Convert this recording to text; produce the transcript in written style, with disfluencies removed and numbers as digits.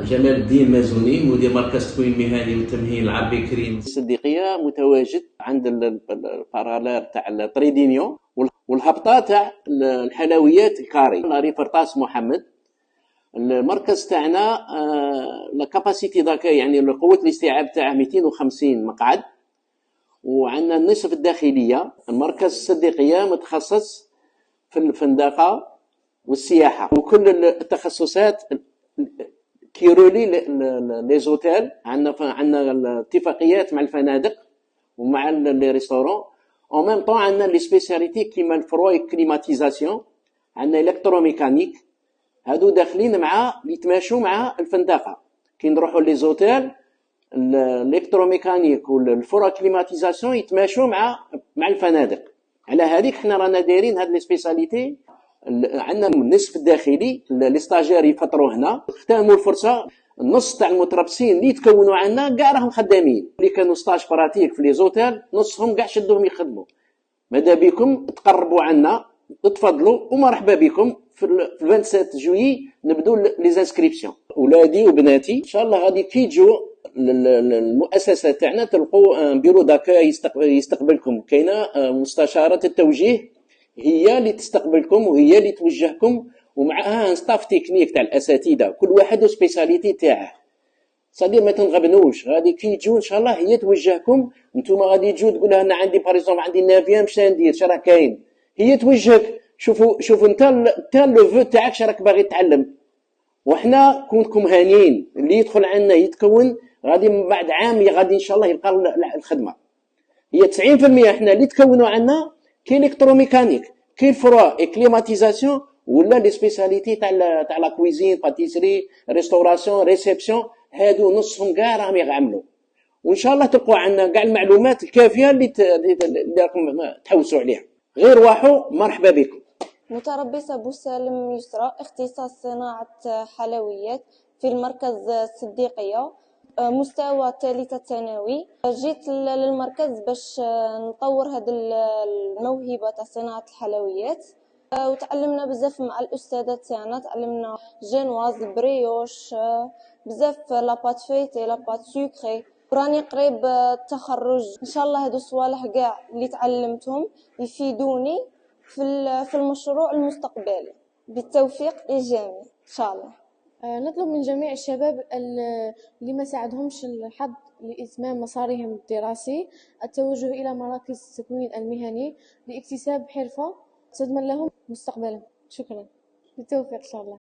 جمال الدين مازوني، مدير مركز التكوين المهني والتمهين العربي كريم الصديقيه، متواجد عند البارالير تاع التريدينيون والهبطه تاع الحلويات الكاري لاري فرطاس محمد. المركز تاعنا لا كاباسيتي داكاي يعني قوه الاستيعاب تاعه 250 مقعد، وعندنا النصف الداخليه. المركز الصديقيه متخصص في الفندقه والسياحه وكل التخصصات كيرولي لي زوتيل. عندنا اتفاقيات مع الفنادق ومع لي ريستورون. او ميم طون عندنا لي سبيسياليتي كيما الفروي كليماتيزاسيون، عندنا الكتروميكانيك. هادو داخلين مع يتماشوا مع الفندقه. كي نروحوا لي زوتيل الالكتروميكانيك والفرو كليماتيزاسيون يتماشوا مع الفنادق. على هذيك حنا رانا دايرين هاد لي سبيساليتي. عندنا النصف الداخلي لي ستاجير يفطروا هنا، اغتنموا الفرصه. النص تاع المتربصين اللي يتكونوا عندنا كاع راهم خدامين، اللي كانوا ستاج براتيك في لي زوتيل نصهم كاع شدوهم يخدموا. ماذا بكم تقربوا عنا، تفضلوا ومرحبا بكم. في 27 جويي نبدو لي زانسكريبسيون. ولادي وبناتي ان شاء الله غادي كي تجوا المؤسسه تاعنا تلقوا بيرو داكاي يستقبلكم. كاينه مستشاره التوجيه هي اللي تستقبلكم وهي اللي توجهكم، ومعها ستاف تكنيك تاع الاساتذه كل واحد وسبيساليتي تاعه. صديق ما تنغبنوش، غادي كي تجوا ان شاء الله هي توجهكم. نتوما غادي تجوا تقول لها انا عندي باريزون عندي نافيام اش ندير اش راه كاين، هي توجهك. شوفوا انت لو فو تاعك اش راك باغي تتعلم، وحنا كونكم هانيين. اللي يدخل عندنا يتكون غادي من بعد عام غادي ان شاء الله يلقى الخدمه. هي 90% احنا اللي تكونوا عندنا كاين الكتروميكانيك، كاين فروا كليماتيزاسيون، ولا لي سبيساليتي تاع لا كويزين باتيسري ريستوراسيون ريسبسيون. هادو نصهم كاع راهم يعملوا، وان شاء الله تلقوا عندنا كاع المعلومات الكافيه اللي راكم تحوسوا عليها. غير واحو مرحبا بكم. متربصة أبو سالم يسرى، اختصاص صناعة حلويات في المركز الصديقية، مستوى ثالثة ثانوي. جيت للمركز باش نطور هذه الموهبة تاع صناعة الحلويات، وتعلمنا بزاف مع الأستاذة تاعنا. تعلمنا جينواز، بريوش، بزاف لاباط فيتي، لاباط سوكري. راني قريب التخرج ان شاء الله. هادو الصوالح كاع اللي تعلمتهم يفيدوني في المشروع المستقبلي. بالتوفيق للجميع ان شاء الله. نطلب من جميع الشباب اللي ما ساعدهمش الحظ لإتمام مسارهم الدراسي التوجه إلى مراكز التكوين المهني لاكتساب حرفة تضمن لهم مستقبلا. شكرا، بالتوفيق إن شاء الله.